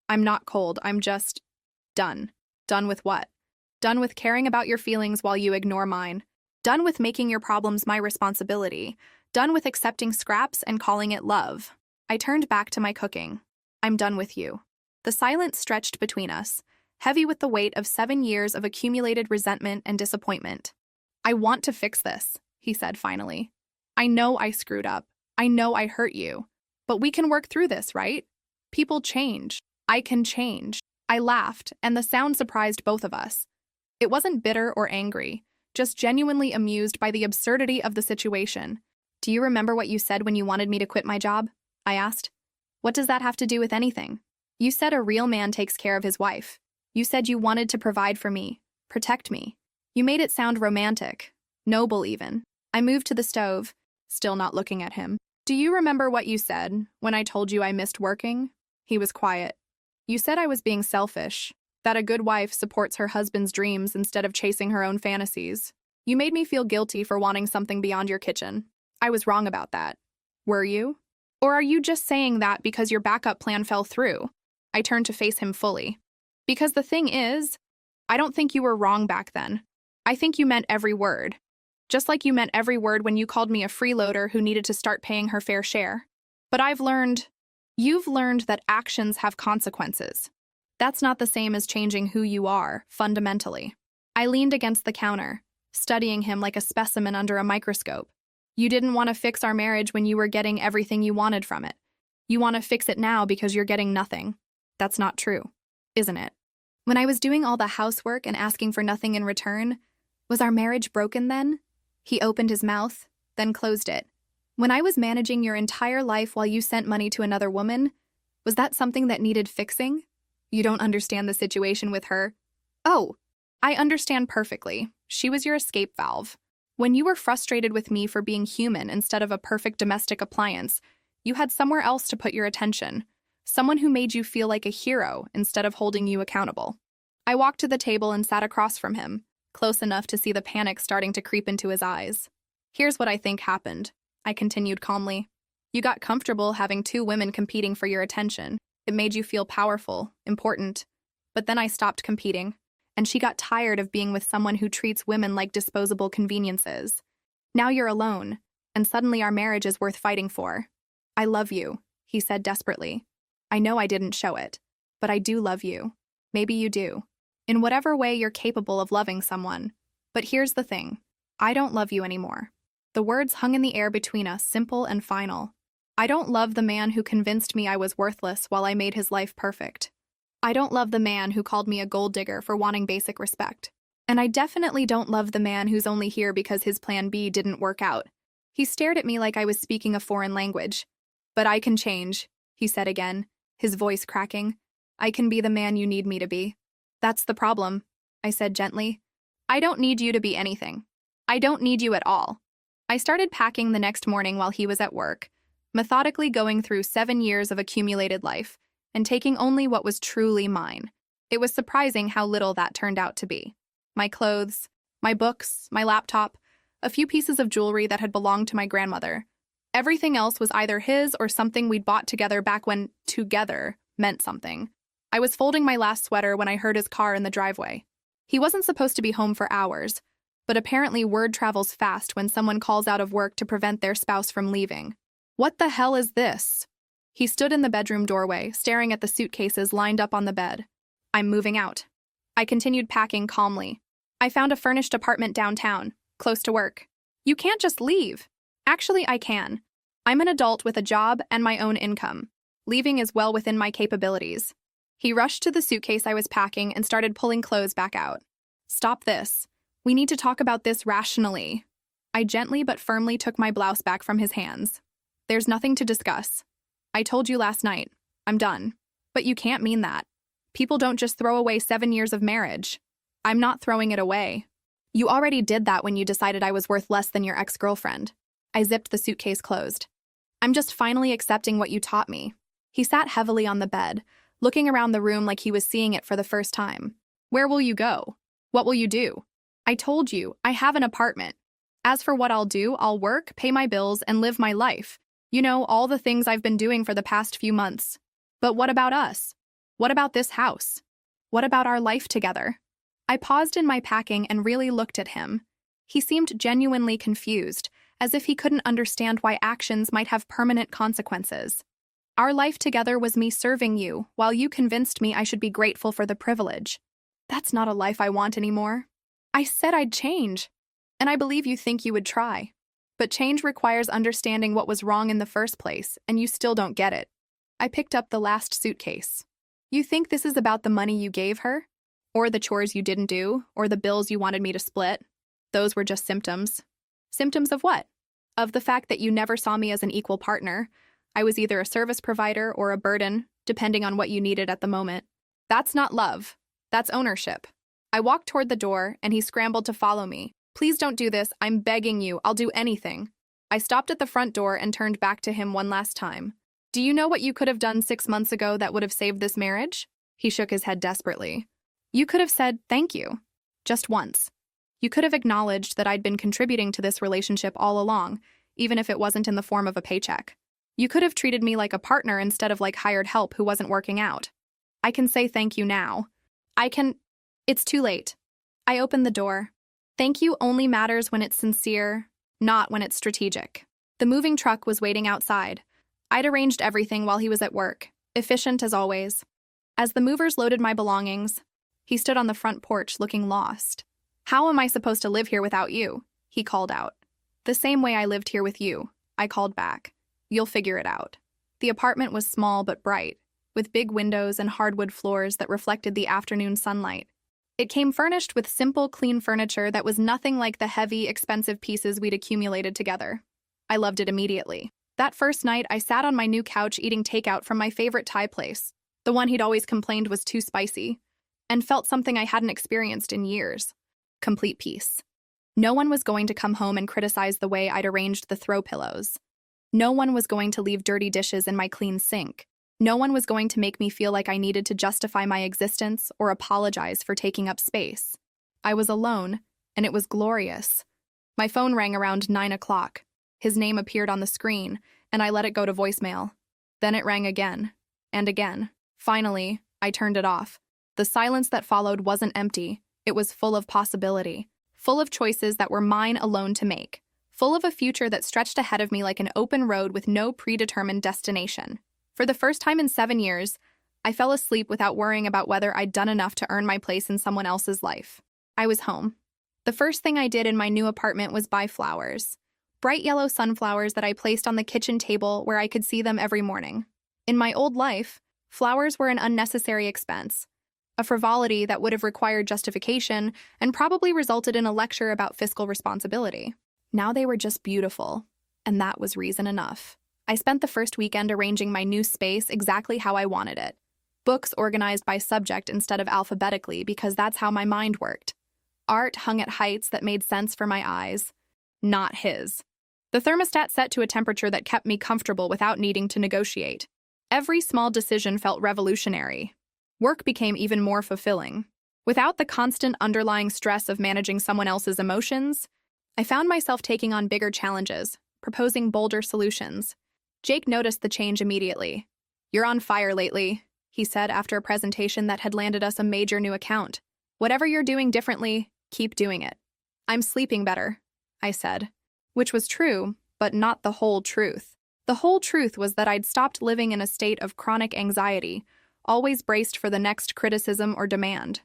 I'm not cold, I'm just done. Done with what? Done with caring about your feelings while you ignore mine. Done with making your problems my responsibility. Done with accepting scraps and calling it love. I turned back to my cooking. I'm done with you. The silence stretched between us, heavy with the weight of 7 years of accumulated resentment and disappointment. I want to fix this, he said finally. I know I screwed up. I know I hurt you. But we can work through this, right? People change. I can change. I laughed, and the sound surprised both of us. It wasn't bitter or angry, just genuinely amused by the absurdity of the situation. Do you remember what you said when you wanted me to quit my job? I asked. What does that have to do with anything? You said a real man takes care of his wife. You said you wanted to provide for me, protect me. You made it sound romantic, noble even. I moved to the stove, still not looking at him. Do you remember what you said when I told you I missed working? He was quiet. You said I was being selfish, that a good wife supports her husband's dreams instead of chasing her own fantasies. You made me feel guilty for wanting something beyond your kitchen. I was wrong about that. Were you? Or are you just saying that because your backup plan fell through? I turned to face him fully. Because the thing is, I don't think you were wrong back then. I think you meant every word. Just like you meant every word when you called me a freeloader who needed to start paying her fair share. But you've learned that actions have consequences. That's not the same as changing who you are, fundamentally. I leaned against the counter, studying him like a specimen under a microscope. You didn't want to fix our marriage when you were getting everything you wanted from it. You want to fix it now because you're getting nothing. That's not true, isn't it? When I was doing all the housework and asking for nothing in return, was our marriage broken then? He opened his mouth, then closed it. When I was managing your entire life while you sent money to another woman, was that something that needed fixing? You don't understand the situation with her. Oh, I understand perfectly. She was your escape valve. When you were frustrated with me for being human instead of a perfect domestic appliance, you had somewhere else to put your attention. Someone who made you feel like a hero instead of holding you accountable. I walked to the table and sat across from him, close enough to see the panic starting to creep into his eyes. Here's what I think happened, I continued calmly. You got comfortable having two women competing for your attention. It made you feel powerful, important. But then I stopped competing, and she got tired of being with someone who treats women like disposable conveniences. Now you're alone, and suddenly our marriage is worth fighting for. I love you, he said desperately. I know I didn't show it, but I do love you. Maybe you do. In whatever way you're capable of loving someone. But here's the thing. I don't love you anymore. The words hung in the air between us, simple and final. I don't love the man who convinced me I was worthless while I made his life perfect. I don't love the man who called me a gold digger for wanting basic respect. And I definitely don't love the man who's only here because his plan B didn't work out. He stared at me like I was speaking a foreign language. But I can change, he said again, his voice cracking. I can be the man you need me to be. That's the problem, I said gently. I don't need you to be anything. I don't need you at all. I started packing the next morning while he was at work, methodically going through 7 years of accumulated life and taking only what was truly mine. It was surprising how little that turned out to be. My clothes, my books, my laptop, a few pieces of jewelry that had belonged to my grandmother. Everything else was either his or something we'd bought together back when together meant something. I was folding my last sweater when I heard his car in the driveway. He wasn't supposed to be home for hours, but apparently word travels fast when someone calls out of work to prevent their spouse from leaving. What the hell is this? He stood in the bedroom doorway, staring at the suitcases lined up on the bed. I'm moving out. I continued packing calmly. I found a furnished apartment downtown, close to work. You can't just leave. Actually, I can. I'm an adult with a job and my own income. Leaving is well within my capabilities. He rushed to the suitcase I was packing and started pulling clothes back out. Stop this. We need to talk about this rationally. I gently but firmly took my blouse back from his hands. There's nothing to discuss. I told you last night. I'm done. But you can't mean that. People don't just throw away 7 years of marriage. I'm not throwing it away. You already did that when you decided I was worth less than your ex-girlfriend. I zipped the suitcase closed. I'm just finally accepting what you taught me. He sat heavily on the bed, looking around the room like he was seeing it for the first time. Where will you go? What will you do? I told you, I have an apartment. As for what I'll do, I'll work, pay my bills, and live my life. You know, all the things I've been doing for the past few months. But what about us? What about this house? What about our life together? I paused in my packing and really looked at him. He seemed genuinely confused, as if he couldn't understand why actions might have permanent consequences. Our life together was me serving you, while you convinced me I should be grateful for the privilege. That's not a life I want anymore. I said I'd change, and I believe you think you would try. But change requires understanding what was wrong in the first place, and you still don't get it. I picked up the last suitcase. You think this is about the money you gave her? Or the chores you didn't do? Or the bills you wanted me to split? Those were just symptoms. Symptoms of what? Of the fact that you never saw me as an equal partner. I was either a service provider or a burden, depending on what you needed at the moment. That's not love. That's ownership. I walked toward the door, and he scrambled to follow me. Please don't do this. I'm begging you. I'll do anything. I stopped at the front door and turned back to him one last time. Do you know what you could have done 6 months ago that would have saved this marriage? He shook his head desperately. You could have said, thank you. Just once. You could have acknowledged that I'd been contributing to this relationship all along, even if it wasn't in the form of a paycheck. You could have treated me like a partner instead of like hired help who wasn't working out. I can say thank you now. It's too late. I opened the door. Thank you only matters when it's sincere, not when it's strategic. The moving truck was waiting outside. I'd arranged everything while he was at work, efficient as always. As the movers loaded my belongings, he stood on the front porch looking lost. How am I supposed to live here without you? He called out. The same way I lived here with you, I called back. You'll figure it out. The apartment was small but bright, with big windows and hardwood floors that reflected the afternoon sunlight. It came furnished with simple, clean furniture that was nothing like the heavy, expensive pieces we'd accumulated together. I loved it immediately. That first night, I sat on my new couch eating takeout from my favorite Thai place, the one he'd always complained was too spicy, and felt something I hadn't experienced in years. Complete peace. No one was going to come home and criticize the way I'd arranged the throw pillows. No one was going to leave dirty dishes in my clean sink. No one was going to make me feel like I needed to justify my existence or apologize for taking up space. I was alone, and it was glorious. My phone rang around 9 o'clock. His name appeared on the screen, and I let it go to voicemail. Then it rang again, and again. Finally, I turned it off. The silence that followed wasn't empty. It was full of possibility, full of choices that were mine alone to make, full of a future that stretched ahead of me like an open road with no predetermined destination. For the first time in 7 years, I fell asleep without worrying about whether I'd done enough to earn my place in someone else's life. I was home. The first thing I did in my new apartment was buy flowers. Bright yellow sunflowers that I placed on the kitchen table where I could see them every morning. In my old life, flowers were an unnecessary expense, a frivolity that would have required justification and probably resulted in a lecture about fiscal responsibility. Now they were just beautiful, and that was reason enough. I spent the first weekend arranging my new space exactly how I wanted it. Books organized by subject instead of alphabetically because that's how my mind worked. Art hung at heights that made sense for my eyes, not his. The thermostat set to a temperature that kept me comfortable without needing to negotiate. Every small decision felt revolutionary. Work became even more fulfilling. Without the constant underlying stress of managing someone else's emotions, I found myself taking on bigger challenges, proposing bolder solutions. Jake noticed the change immediately. "You're on fire lately," he said after a presentation that had landed us a major new account. "Whatever you're doing differently, keep doing it." "I'm sleeping better," I said. Which was true, but not the whole truth. The whole truth was that I'd stopped living in a state of chronic anxiety, always braced for the next criticism or demand.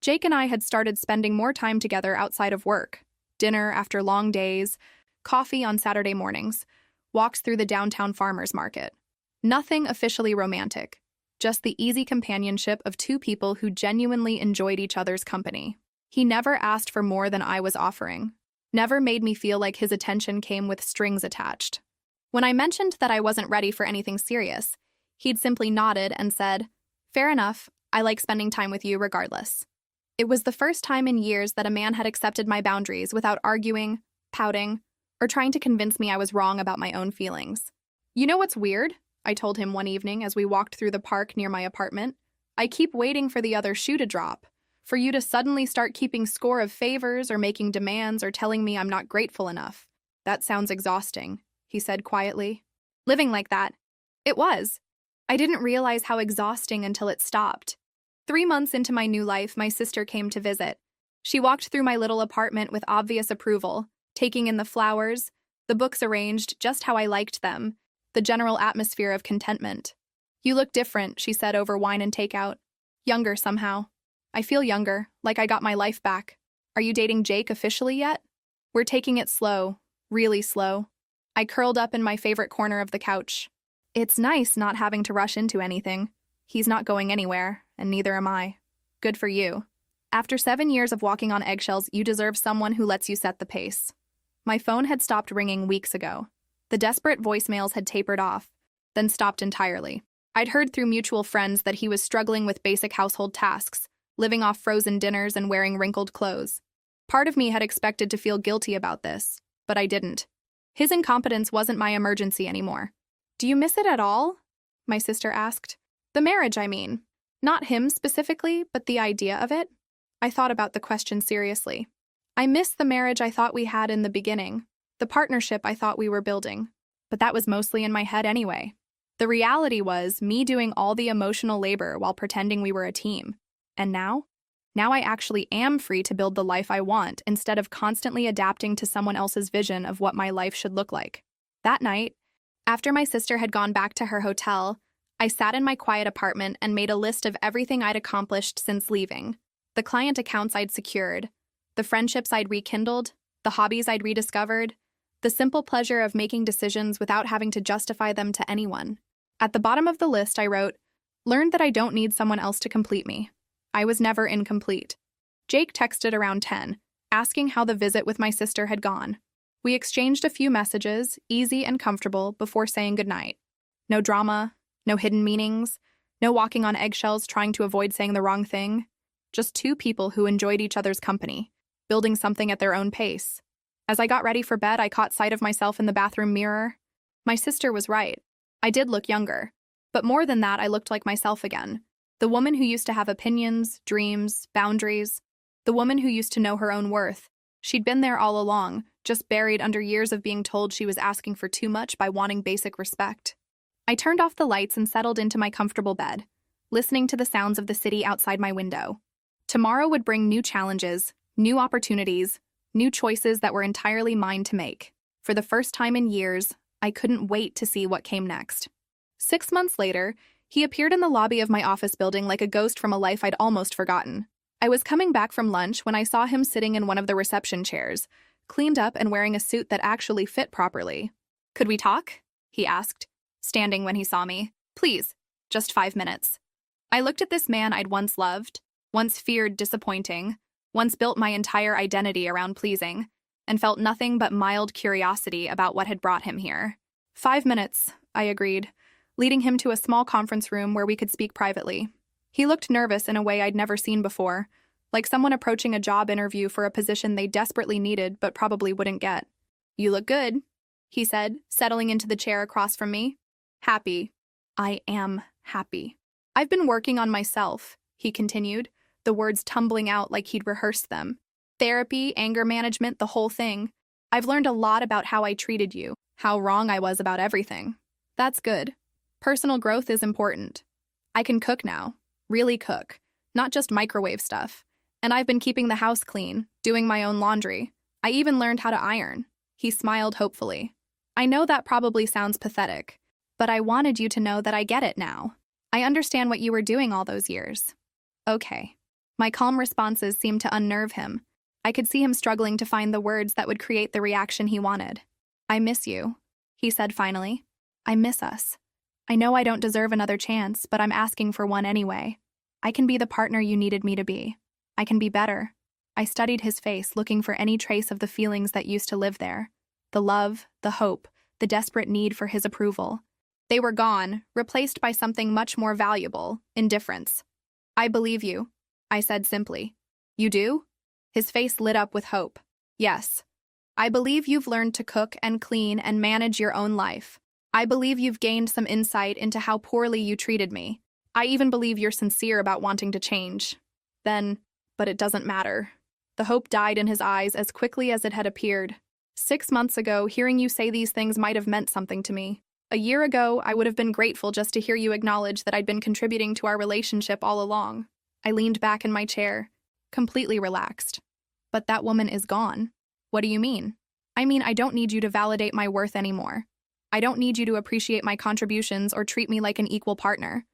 Jake and I had started spending more time together outside of work. Dinner after long days, coffee on Saturday mornings, walks through the downtown farmers market. Nothing officially romantic, just the easy companionship of two people who genuinely enjoyed each other's company. He never asked for more than I was offering, never made me feel like his attention came with strings attached. When I mentioned that I wasn't ready for anything serious, he'd simply nodded and said, "Fair enough, I like spending time with you regardless." It was the first time in years that a man had accepted my boundaries without arguing, pouting, or trying to convince me I was wrong about my own feelings. "You know what's weird?" I told him one evening as we walked through the park near my apartment. "I keep waiting for the other shoe to drop, for you to suddenly start keeping score of favors or making demands or telling me I'm not grateful enough." "That sounds exhausting," he said quietly. "Living like that." It was. I didn't realize how exhausting until it stopped. 3 months into my new life, my sister came to visit. She walked through my little apartment with obvious approval, taking in the flowers, the books arranged just how I liked them, the general atmosphere of contentment. "You look different," she said over wine and takeout. "Younger somehow." "I feel younger, like I got my life back." "Are you dating Jake officially yet?" "We're taking it slow, really slow." I curled up in my favorite corner of the couch. It's nice not having to rush into anything. He's not going anywhere, and neither am I. Good for you. After 7 years of walking on eggshells, you deserve someone who lets you set the pace. My phone had stopped ringing weeks ago. The desperate voicemails had tapered off, then stopped entirely. I'd heard through mutual friends that he was struggling with basic household tasks, living off frozen dinners and wearing wrinkled clothes. Part of me had expected to feel guilty about this, but I didn't. His incompetence wasn't my emergency anymore. "Do you miss it at all?" my sister asked. "The marriage, I mean. Not him specifically, but the idea of it." I thought about the question seriously. I miss the marriage I thought we had in the beginning, the partnership I thought we were building. But that was mostly in my head anyway. The reality was me doing all the emotional labor while pretending we were a team. And now? Now I actually am free to build the life I want instead of constantly adapting to someone else's vision of what my life should look like. That night, after my sister had gone back to her hotel, I sat in my quiet apartment and made a list of everything I'd accomplished since leaving. The client accounts I'd secured, the friendships I'd rekindled, the hobbies I'd rediscovered, the simple pleasure of making decisions without having to justify them to anyone. At the bottom of the list, I wrote, "Learned that I don't need someone else to complete me. I was never incomplete." Jake texted around 10, asking how the visit with my sister had gone. We exchanged a few messages, easy and comfortable, before saying goodnight. No drama, no hidden meanings, no walking on eggshells trying to avoid saying the wrong thing. Just two people who enjoyed each other's company, building something at their own pace. As I got ready for bed, I caught sight of myself in the bathroom mirror. My sister was right. I did look younger. But more than that, I looked like myself again. The woman who used to have opinions, dreams, boundaries. The woman who used to know her own worth. She'd been there all along, just buried under years of being told she was asking for too much by wanting basic respect. I turned off the lights and settled into my comfortable bed, listening to the sounds of the city outside my window. Tomorrow would bring new challenges, new opportunities, new choices that were entirely mine to make. For the first time in years, I couldn't wait to see what came next. 6 months later, he appeared in the lobby of my office building like a ghost from a life I'd almost forgotten. I was coming back from lunch when I saw him sitting in one of the reception chairs, cleaned up and wearing a suit that actually fit properly. "Could we talk?" he asked, standing when he saw me. "Please, just 5 minutes." I looked at this man I'd once loved, once feared disappointing, once built my entire identity around pleasing, and felt nothing but mild curiosity about what had brought him here. 5 minutes, I agreed, leading him to a small conference room where we could speak privately. He looked nervous in a way I'd never seen before, like someone approaching a job interview for a position they desperately needed but probably wouldn't get. "You look good," he said, settling into the chair across from me. "Happy. I am happy. I've been working on myself," he continued, the words tumbling out like he'd rehearsed them. "Therapy, anger management, the whole thing. I've learned a lot about how I treated you, how wrong I was about everything. That's good. Personal growth is important. I can cook now, really cook, not just microwave stuff. And I've been keeping the house clean, doing my own laundry. I even learned how to iron." He smiled hopefully. "I know that probably sounds pathetic, but I wanted you to know that I get it now. I understand what you were doing all those years." "Okay." My calm responses seemed to unnerve him. I could see him struggling to find the words that would create the reaction he wanted. "I miss you," he said finally. "I miss us. I know I don't deserve another chance, but I'm asking for one anyway. I can be the partner you needed me to be. I can be better." I studied his face, looking for any trace of the feelings that used to live there. The love, the hope, the desperate need for his approval. They were gone, replaced by something much more valuable, indifference. "I believe you," I said simply. "You do?" His face lit up with hope. "Yes. I believe you've learned to cook and clean and manage your own life. I believe you've gained some insight into how poorly you treated me. I even believe you're sincere about wanting to change." Then, but it doesn't matter. The hope died in his eyes as quickly as it had appeared. 6 months ago, hearing you say these things might have meant something to me. A year ago, I would have been grateful just to hear you acknowledge that I'd been contributing to our relationship all along. I leaned back in my chair, completely relaxed. "But that woman is gone." "What do you mean?" "I mean, I don't need you to validate my worth anymore. I don't need you to appreciate my contributions or treat me like an equal partner.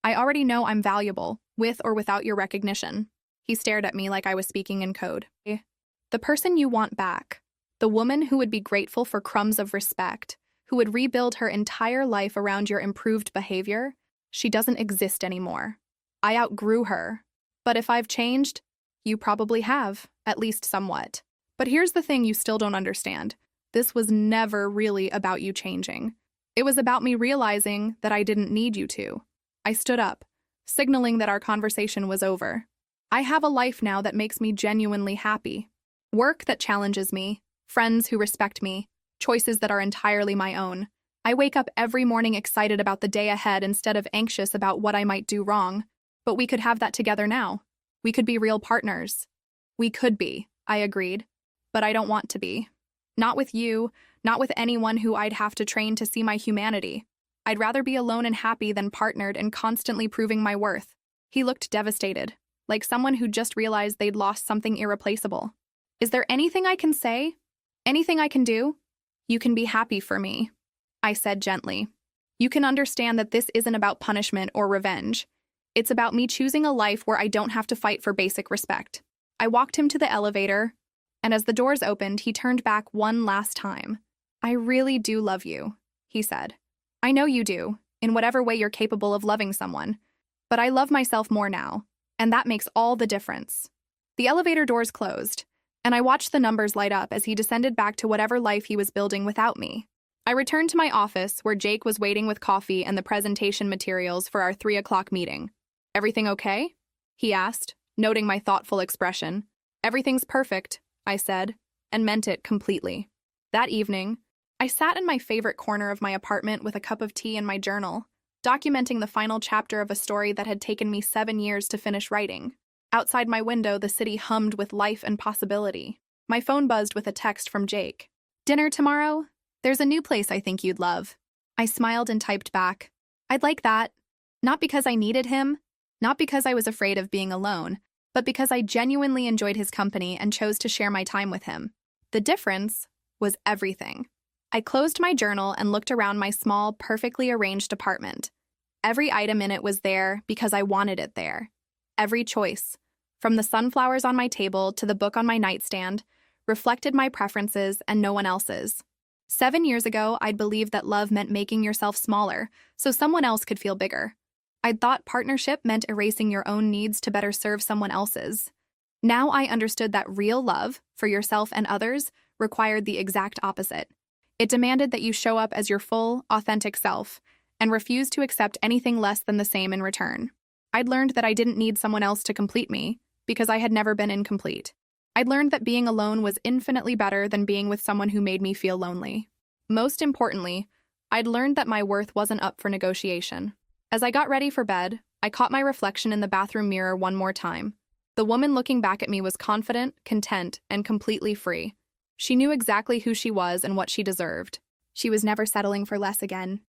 I already know I'm valuable, with or without your recognition." He stared at me like I was speaking in code. "The person you want back, the woman who would be grateful for crumbs of respect, who would rebuild her entire life around your improved behavior, she doesn't exist anymore. I outgrew her. But if I've changed, you probably have, at least somewhat. But here's the thing you still don't understand. This was never really about you changing. It was about me realizing that I didn't need you to." I stood up, signaling that our conversation was over. "I have a life now that makes me genuinely happy. Work that challenges me, friends who respect me, choices that are entirely my own. I wake up every morning excited about the day ahead instead of anxious about what I might do wrong. But we could have that together now. We could be real partners." "We could be," I agreed, but I don't want to be. Not with you, not with anyone who I'd have to train to see my humanity. I'd rather be alone and happy than partnered and constantly proving my worth. He looked devastated, like someone who just realized they'd lost something irreplaceable. Is there anything I can say? Anything I can do? You can be happy for me, I said gently. You can understand that this isn't about punishment or revenge. It's about me choosing a life where I don't have to fight for basic respect. I walked him to the elevator, and as the doors opened, he turned back one last time. I really do love you, he said. I know you do, in whatever way you're capable of loving someone. But I love myself more now, and that makes all the difference. The elevator doors closed, and I watched the numbers light up as he descended back to whatever life he was building without me. I returned to my office, where Jake was waiting with coffee and the presentation materials for our 3 o'clock meeting. Everything okay? He asked, noting my thoughtful expression. Everything's perfect, I said, and meant it completely. That evening, I sat in my favorite corner of my apartment with a cup of tea and my journal, documenting the final chapter of a story that had taken me 7 years to finish writing. Outside my window, the city hummed with life and possibility. My phone buzzed with a text from Jake. Dinner tomorrow? There's a new place I think you'd love. I smiled and typed back. I'd like that. Not because I needed him, not because I was afraid of being alone, but because I genuinely enjoyed his company and chose to share my time with him. The difference was everything. I closed my journal and looked around my small, perfectly arranged apartment. Every item in it was there because I wanted it there. Every choice, from the sunflowers on my table to the book on my nightstand, reflected my preferences and no one else's. 7 years ago, I'd believed that love meant making yourself smaller so someone else could feel bigger. I'd thought partnership meant erasing your own needs to better serve someone else's. Now I understood that real love, for yourself and others, required the exact opposite. It demanded that you show up as your full, authentic self, and refuse to accept anything less than the same in return. I'd learned that I didn't need someone else to complete me, because I had never been incomplete. I'd learned that being alone was infinitely better than being with someone who made me feel lonely. Most importantly, I'd learned that my worth wasn't up for negotiation. As I got ready for bed, I caught my reflection in the bathroom mirror one more time. The woman looking back at me was confident, content, and completely free. She knew exactly who she was and what she deserved. She was never settling for less again.